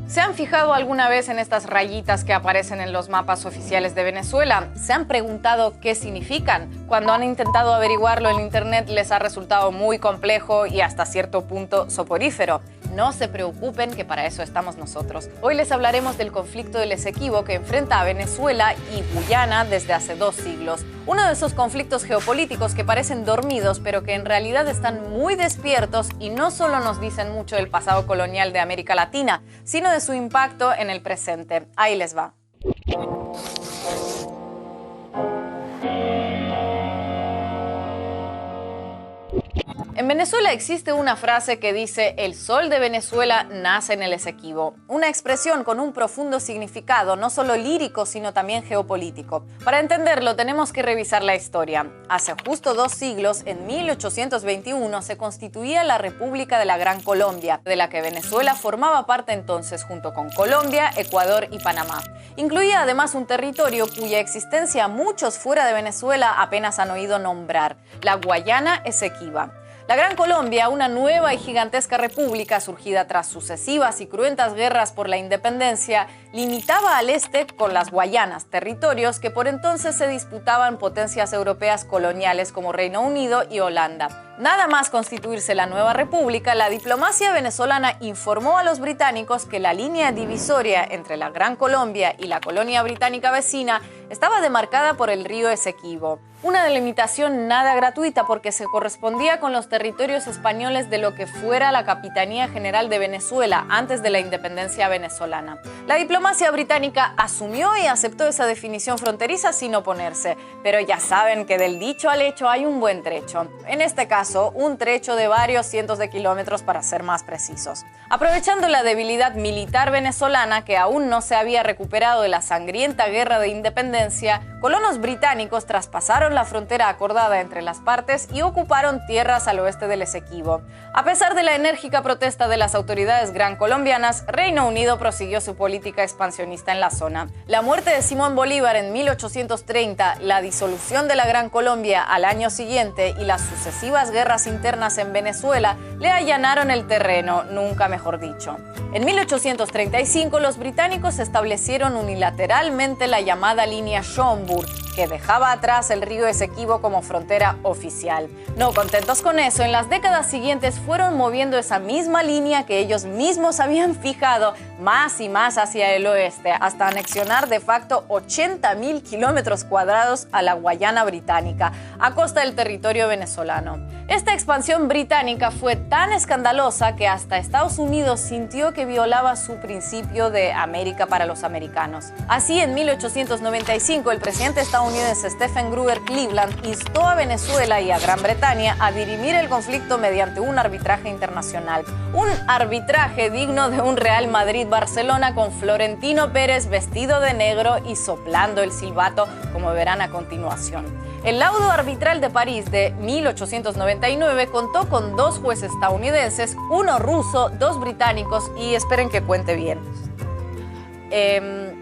¿Se han fijado alguna vez en estas rayitas que aparecen en los mapas oficiales de Venezuela? ¿Se han preguntado qué significan? Cuando han intentado averiguarlo en internet les ha resultado muy complejo y hasta cierto punto soporífero. No se preocupen, que para eso estamos nosotros. Hoy les hablaremos del conflicto del Esequibo que enfrenta a Venezuela y Guyana desde hace 2 siglos. Uno de esos conflictos geopolíticos que parecen dormidos, pero que en realidad están muy despiertos y no solo nos dicen mucho del pasado colonial de América Latina, sino de su impacto en el presente. Ahí les va. En Venezuela existe una frase que dice: el sol de Venezuela nace en el Esequibo. Una expresión con un profundo significado, no solo lírico, sino también geopolítico. Para entenderlo, tenemos que revisar la historia. Hace justo 2 siglos, en 1821, se constituía la República de la Gran Colombia, de la que Venezuela formaba parte entonces junto con Colombia, Ecuador y Panamá. Incluía además un territorio cuya existencia muchos fuera de Venezuela apenas han oído nombrar: la Guayana Esequiba. La Gran Colombia, una nueva y gigantesca república surgida tras sucesivas y cruentas guerras por la independencia, limitaba al este con las Guayanas, territorios que por entonces se disputaban potencias europeas coloniales como Reino Unido y Holanda. Nada más constituirse la nueva república, la diplomacia venezolana informó a los británicos que la línea divisoria entre la Gran Colombia y la colonia británica vecina estaba demarcada por el río Esequibo. Una delimitación nada gratuita porque se correspondía con los territorios españoles de lo que fuera la Capitanía General de Venezuela antes de la independencia venezolana. La diplomacia británica asumió y aceptó esa definición fronteriza sin oponerse, pero ya saben que del dicho al hecho hay un buen trecho. En este caso, un trecho de varios cientos de kilómetros para ser más precisos. Aprovechando la debilidad militar venezolana que aún no se había recuperado de la sangrienta guerra de independencia, colonos británicos traspasaron la frontera acordada entre las partes y ocuparon tierras al oeste del Esequibo. A pesar de la enérgica protesta de las autoridades gran colombianas, Reino Unido prosiguió su política expansionista en la zona. La muerte de Simón Bolívar en 1830, la disolución de la Gran Colombia al año siguiente y las sucesivas guerras internas en Venezuela le allanaron el terreno, nunca mejor dicho. En 1835 los británicos establecieron unilateralmente la llamada línea Schomburg, que dejaba atrás el río Esequibo como frontera oficial. No contentos con eso, en las décadas siguientes fueron moviendo esa misma línea que ellos mismos habían fijado más y más hacia el oeste, hasta anexionar de facto 80.000 kilómetros cuadrados a la Guayana británica, a costa del territorio venezolano. Esta expansión británica fue tan escandalosa que hasta Estados Unidos sintió que violaba su principio de América para los americanos. Así, en 1895, el presidente estadounidense Stephen Grover Cleveland instó a Venezuela y a Gran Bretaña a dirimir el conflicto mediante un arbitraje internacional. Un arbitraje digno de un Real Madrid-Barcelona con Florentino Pérez vestido de negro y soplando el silbato, como verán a continuación. El laudo arbitral de París de 1899 contó con 2 jueces estadounidenses, 1 ruso, 2 británicos y esperen que cuente bien.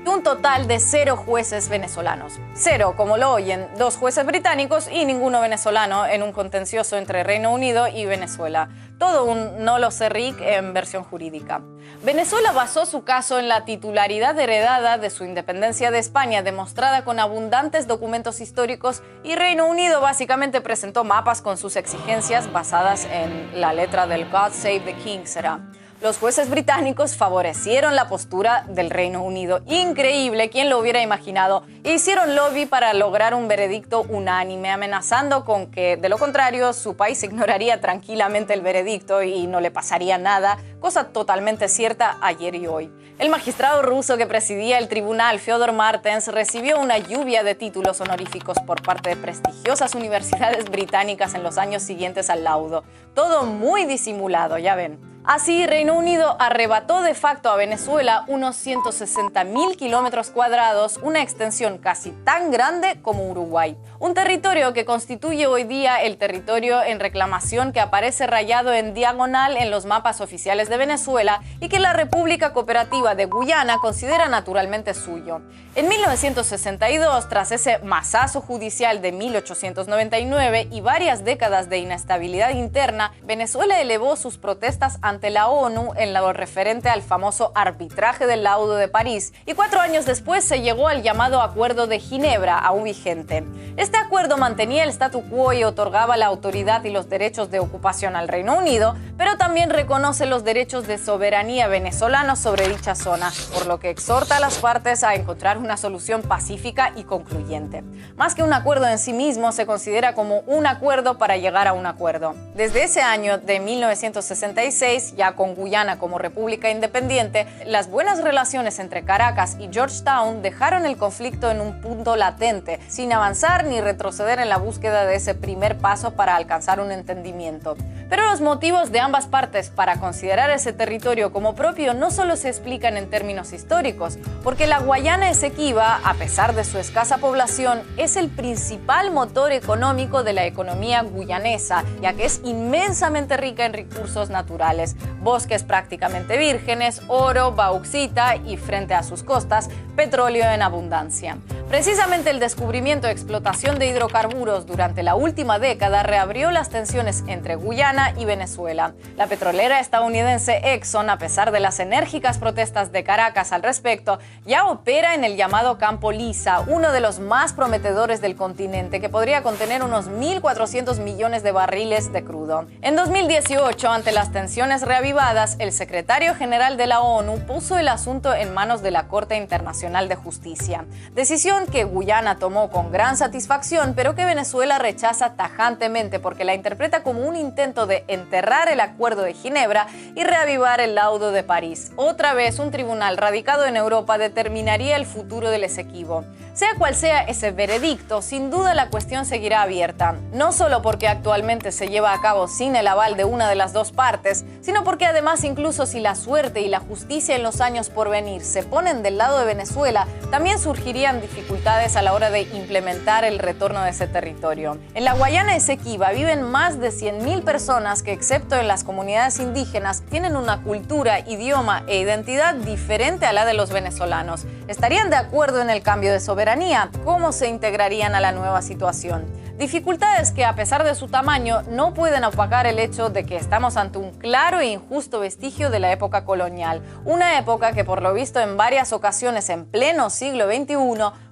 Un total de 0 jueces venezolanos. 0, como lo oyen, 2 jueces británicos y ninguno venezolano en un contencioso entre Reino Unido y Venezuela. Todo un no lo sé Rick en versión jurídica. Venezuela basó su caso en la titularidad heredada de su independencia de España, demostrada con abundantes documentos históricos, y Reino Unido básicamente presentó mapas con sus exigencias basadas en la letra del God Save the King será. Los jueces británicos favorecieron la postura del Reino Unido. Increíble, ¿quién lo hubiera imaginado? E hicieron lobby para lograr un veredicto unánime, amenazando con que, de lo contrario, su país ignoraría tranquilamente el veredicto y no le pasaría nada, cosa totalmente cierta ayer y hoy. El magistrado ruso que presidía el tribunal, Fyodor Martens, recibió una lluvia de títulos honoríficos por parte de prestigiosas universidades británicas en los años siguientes al laudo. Todo muy disimulado, ya ven. Así, Reino Unido arrebató de facto a Venezuela unos 160.000 kilómetros cuadrados, una extensión casi tan grande como Uruguay. Un territorio que constituye hoy día el territorio en reclamación que aparece rayado en diagonal en los mapas oficiales de Venezuela y que la República Cooperativa de Guyana considera naturalmente suyo. En 1962, tras ese masazo judicial de 1899 y varias décadas de inestabilidad interna, Venezuela elevó sus protestas ante ante la ONU en lo referente al famoso arbitraje del Laudo de París, y 4 años después se llegó al llamado Acuerdo de Ginebra, aún vigente. Este acuerdo mantenía el statu quo y otorgaba la autoridad y los derechos de ocupación al Reino Unido, pero también reconoce los derechos de soberanía venezolanos sobre dicha zona, por lo que exhorta a las partes a encontrar una solución pacífica y concluyente. Más que un acuerdo en sí mismo, se considera como un acuerdo para llegar a un acuerdo. Desde ese año de 1966, ya con Guyana como república independiente, las buenas relaciones entre Caracas y Georgetown dejaron el conflicto en un punto latente, sin avanzar ni retroceder en la búsqueda de ese primer paso para alcanzar un entendimiento. Pero los motivos de ambas partes para considerar ese territorio como propio no solo se explican en términos históricos, porque la Guayana Esequiba, a pesar de su escasa población, es el principal motor económico de la economía guyanesa, ya que es inmensamente rica en recursos naturales, bosques prácticamente vírgenes, oro, bauxita y, frente a sus costas, petróleo en abundancia. Precisamente el descubrimiento y explotación de hidrocarburos durante la última década reabrió las tensiones entre Guyana y Venezuela. La petrolera estadounidense Exxon, a pesar de las enérgicas protestas de Caracas al respecto, ya opera en el llamado Campo Lisa, uno de los más prometedores del continente, que podría contener unos 1.400 millones de barriles de crudo. En 2018, ante las tensiones reavivadas, el secretario general de la ONU puso el asunto en manos de la Corte Internacional de Justicia. Decisión que Guyana tomó con gran satisfacción, pero que Venezuela rechaza tajantemente porque la interpreta como un intento de enterrar el Acuerdo de Ginebra y reavivar el Laudo de París. Otra vez, un tribunal radicado en Europa determinaría el futuro del Esequibo. Sea cual sea ese veredicto, sin duda la cuestión seguirá abierta, no solo porque actualmente se lleva a cabo sin el aval de una de las dos partes, sino porque además, incluso si la suerte y la justicia en los años por venir se ponen del lado de Venezuela, también surgirían dificultades a la hora de implementar el retorno de ese territorio. En la Guayana Esequiba viven más de 100.000 personas que, excepto en las comunidades indígenas, tienen una cultura, idioma e identidad diferente a la de los venezolanos. ¿Estarían de acuerdo en el cambio de soberanía? ¿Cómo se integrarían a la nueva situación? Dificultades que, a pesar de su tamaño, no pueden opacar el hecho de que estamos ante un claro e injusto vestigio de la época colonial, una época que, por lo visto en varias ocasiones en pleno siglo XXI,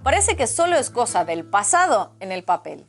parece que solo es cosa del pasado en el papel.